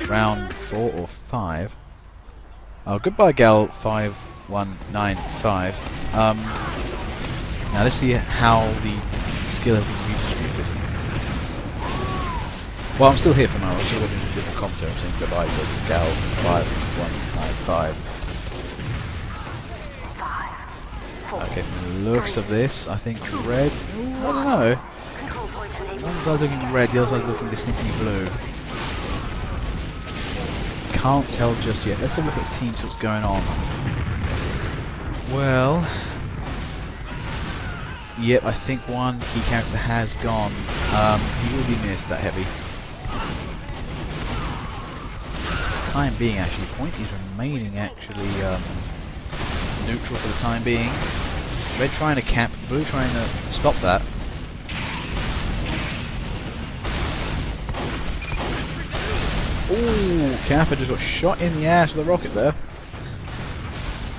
Round 4 or 5. Oh, goodbye, gal 5195. Now let's see how the skill has been redistributed. Well, I'm still here for now. I'm still looking at different commentary. I'm saying goodbye to gal 5195. Okay, from the looks of this, I think red. Ooh, I don't know. One side's looking red, the other side's looking distinctly blue. Can't tell just yet. Let's have a look at the team, see what's going on. Well, yep, I think one key character has gone. He will be missed, that heavy. For the time being, actually, point is remaining actually neutral for the time being. Red trying to cap, blue trying to stop that. Ooh, Kappa just got shot in the ass with a rocket there.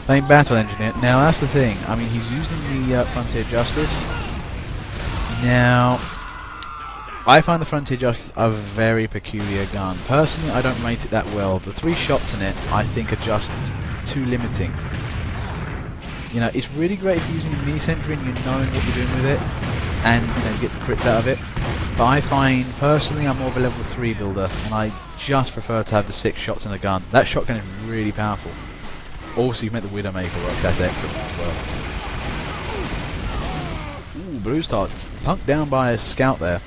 Playing Battle Engineer. Now that's the thing. I mean, he's using the Frontier Justice. Now, I find the Frontier Justice a very peculiar gun. Personally, I don't rate it that well. The 3 shots in it, I think, are just too limiting. You know, it's really great if you're using a mini sentry and you're knowing what you're doing with it, and you know, get the crits out of it. But I find, personally, I'm more of a level 3 builder, and I just prefer to have the 6 shots in a gun. That shotgun is really powerful. Also, you can make the Widowmaker work. That's excellent as well. Ooh, blue starts punked down by a scout there.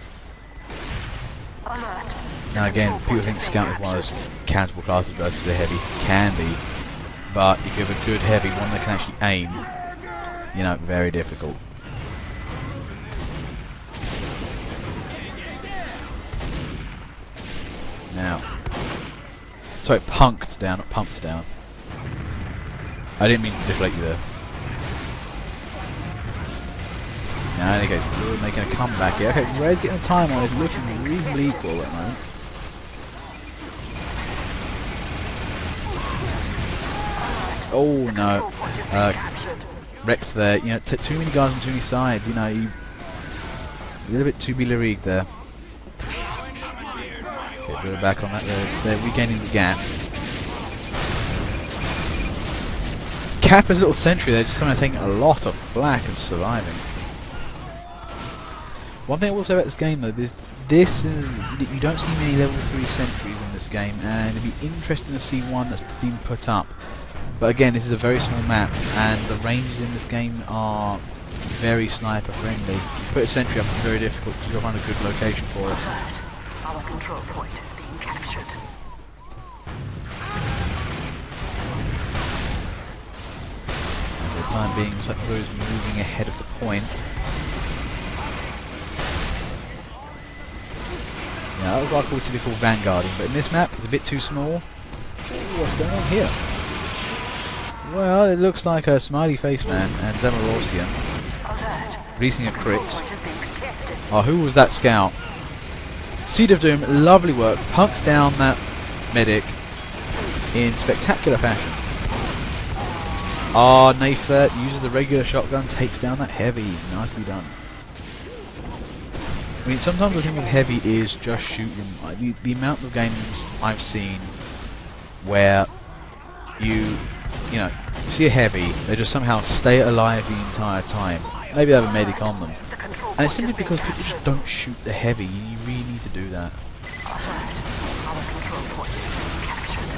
Now again, people think scout is one of those countable classes versus a heavy. Can be. But if you have a good heavy, one that can actually aim, you know, very difficult. Now, sorry, punked down, not pumped down. I didn't mean to deflate you there. Now, there goes blue making a comeback here. Okay, red getting the time on, is looking reasonably equal at the moment. Oh no, Rex there. You know, too many guys on too many sides. You know, a little bit too Billerigue there. Okay, blue back on that. They're regaining the gap. Kappa's little sentry there just somehow taking a lot of flak and surviving. One thing I will say about this game though, this is, you don't see many level 3 sentries in this game, and it'd be interesting to see one that's been put up. But again, this is a very small map, and the ranges in this game are very sniper friendly. Put a sentry up is very difficult because you'll find a good location for it. Our control point is being captured. For the time being, looks like blue is moving ahead of the point. Yeah, that was what I call typical vanguarding, but in this map, it's a bit too small. Ooh, what's going on here? Well, it looks like a Smiley Face Man and Zamarosian releasing a crit. Oh, who was that scout? Seed of Doom, lovely work, punks down that medic in spectacular fashion. Ah, Nathan uses the regular shotgun, takes down that heavy. Nicely done. I mean, sometimes the thing with heavy is just shoot them. The amount of games I've seen where you know, you see a heavy, they just somehow stay alive the entire time. Maybe they have a medic on them. And it's simply because people just don't shoot the heavy. You really need to do that.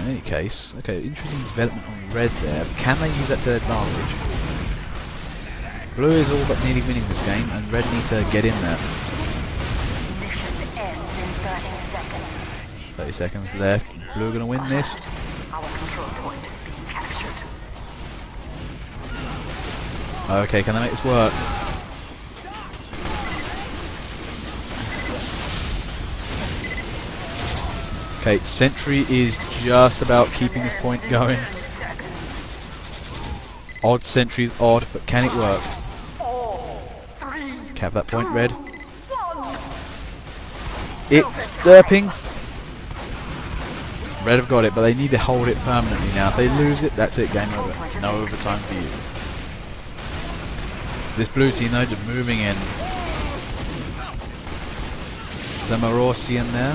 In any case, okay, interesting development on red there. Can they use that to their advantage? Blue is all but nearly winning this game, and red need to get in there. 30 seconds left. Blue are going to win this. Okay, can they make this work? Okay, sentry is just about keeping this point going. Odd sentry is odd, but can it work? Cap that point, red. It's derping. Red have got it, but they need to hold it permanently now. If they lose it, that's it, game over. No overtime for you. This blue team, though, just moving in. Zamarosian there.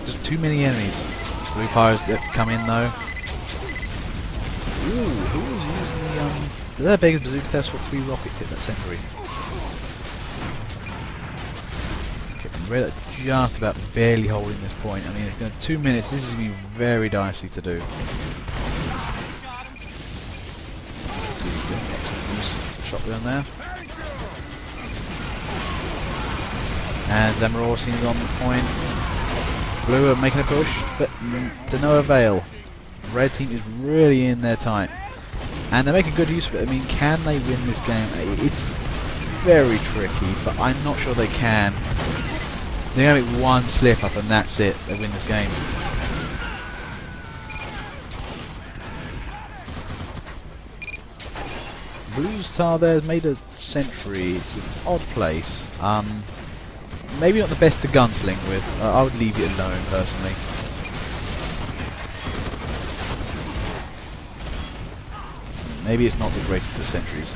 Just too many enemies. Blue pirates that come in, though. Ooh, who was using the, did that Beggar's Bazooka test what 3 rockets hit that century? Red are just about barely holding this point. I mean, it's going to 2 minutes. This is going to be very dicey to do. Let's see if we can get some use shotgun there. And Zamarosian is on the point. Blue are making a push, but to no avail. Red team is really in there tight. And they're making good use of it. I mean, can they win this game? It's very tricky, but I'm not sure they can. They're going to make one slip up and that's it. They win this game. Blue's Tar there has made a sentry. It's an odd place. Maybe not the best to gunsling with. I would leave it alone personally. Maybe it's not the greatest of sentries.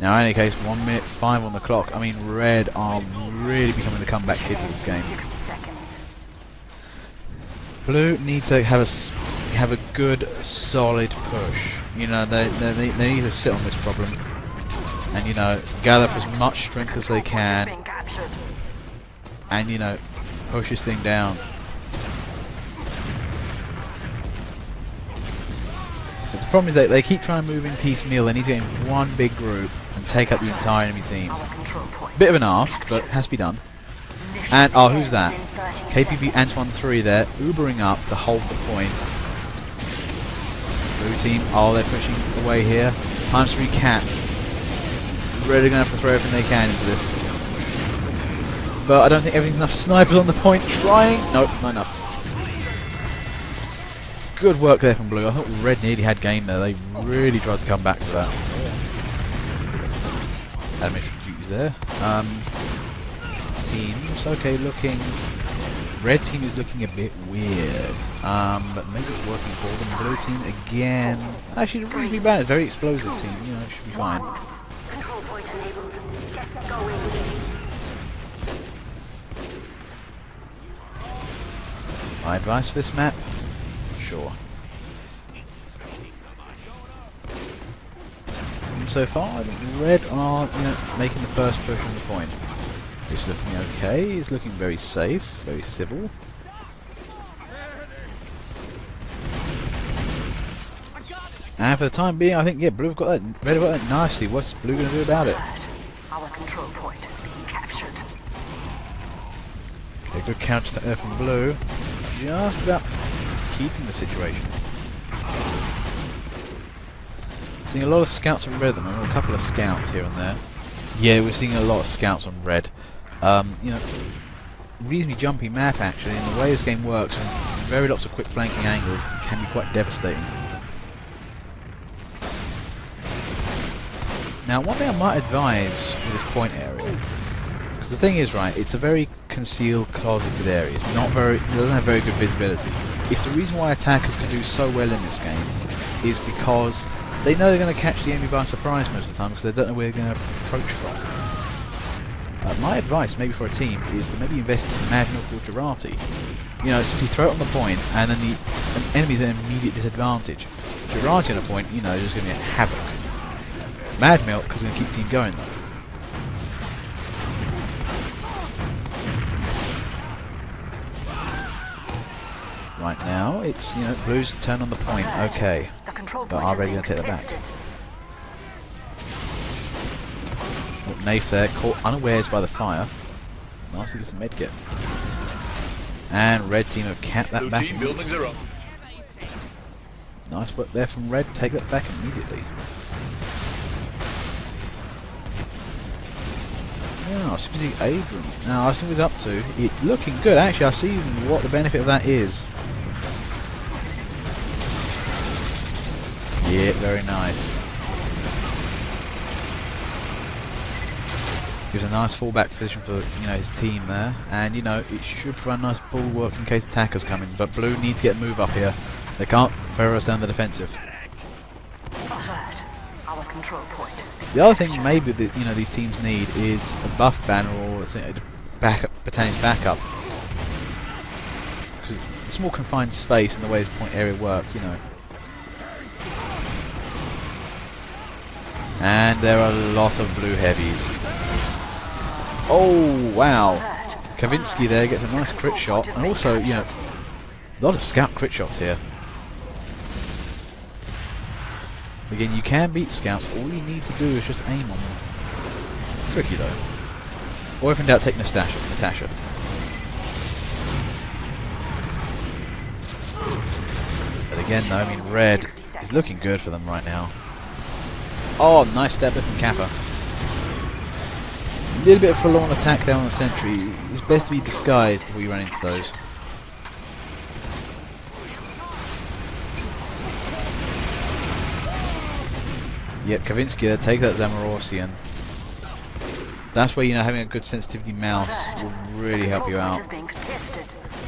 Now, in any case, 1 minute 5 on the clock. I mean, Red are really becoming the comeback kid to this game. Blue need to have a good, solid push. You know, they need to sit on this problem, and you know, gather up as much strength as they can, and you know, push this thing down. But the problem is that they keep trying to move in piecemeal. They need to get in one big group and take out the entire enemy team. Bit of an ask, but it has to be done. And, oh, who's that? KPB Antoine 3 there, Ubering up to hold the point. Blue team, oh, they're pushing away here. Times 3 cap. Really going to have to throw everything they can into this. But I don't think everything's enough snipers on the point. Trying. Nope, not enough. Good work there from Blue. I thought Red nearly had game there. They really tried to come back to that. Animation duties there. Teams, okay, looking... Red team is looking a bit weird. But maybe it's working for them. Blue team again... Actually, it's reasonably bad. It's a very explosive team. You know, it should be fine. My advice for this map? Sure. And so far, I think Red are, you know, making the first push on the point. It's looking okay. It's looking very safe, very civil. And for the time being, I think Blue have got that. Red have got that nicely. What's Blue going to do about it? Our control point is being captured. Okay, good counter attack there from Blue. Just about keeping the situation. Seeing a lot of scouts on Red at the moment, a couple of scouts here and there. Yeah, we're seeing a lot of scouts on Red. You know, reasonably jumpy map actually, and the way this game works, and very lots of quick flanking angles, can be quite devastating. Now, one thing I might advise with this point area, because the thing is, right, it's a very concealed, closeted area. It's not very, it doesn't have very good visibility. It's the reason why attackers can do so well in this game, is because they know they're going to catch the enemy by surprise most of the time, because they don't know where they're going to approach from. My advice, maybe for a team, is to maybe invest in some Mad Milk or Girardi. You know, simply throw it on the point, and then the enemy's at an immediate disadvantage. Girardi on a point, you know, is just going to be a havoc. Mad Milk is going to keep the team going, though. Right now, it's, you know, Blue's turn on the point, okay. But are Red going to take that back? Oh, Nath there, caught unawares by the fire. Nicely gets a medkit. And Red team have capped that back. Nice work there from Red, take that back immediately. Now, Super Abram. Now, I see what he's up to. It's looking good, actually. I see what the benefit of that is. Yeah, very nice. Gives a nice fallback position for his team there, and it should provide a nice bulwark in case attackers come in. But blue need to get a move up here. They can't ferry us down the defensive. Alert. Our control point is being The other thing captured. maybe that these teams need is a buff banner or battalion backup, because it's more confined space in the way this point area works. And there are a lot of blue heavies. Oh wow! Kavinsky there gets a nice crit shot, and also a lot of scout crit shots here. Again, you can beat scouts. All you need to do is just aim on them. Tricky though. Or if in doubt, take Natasha. But again, though, I mean, red is looking good for them right now. Oh, nice step from Kappa. A little bit of forlorn attack there on the sentry. It's best to be disguised before you run into those. Yep, Kavinsky there, take that Zamorosian. That's where having a good sensitivity mouse will really help you out.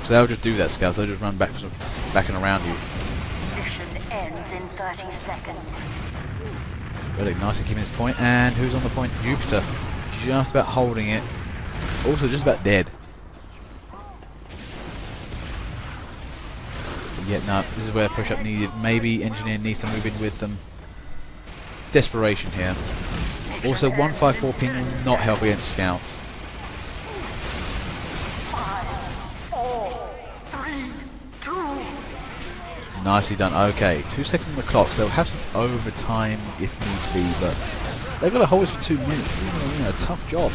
So they'll just do that, scouts. They'll just run back and around you. Mission ends in 30 seconds. Really nice to keep his point. And who's on the point? Jupiter. Just about holding it. Also just about dead. But yet no, this is where push-up needed. Maybe Engineer needs to move in with them. Desperation here. Also 154 ping will not help against scouts. 5, 4, 3, 2. Nicely done. Okay, 2 seconds on the clock, so they'll have some overtime if need be, but they've got to hold this for 2 minutes. It's a tough job.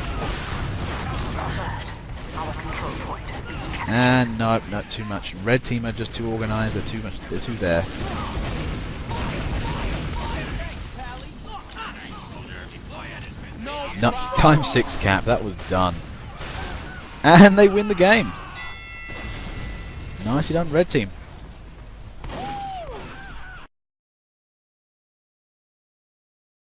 Alert. Our control point is being captured. And no, not too much. Red team are just too organised. They're too much. They're too there. No, time 6 cap. That was done, and they win the game. Nicely done, red team.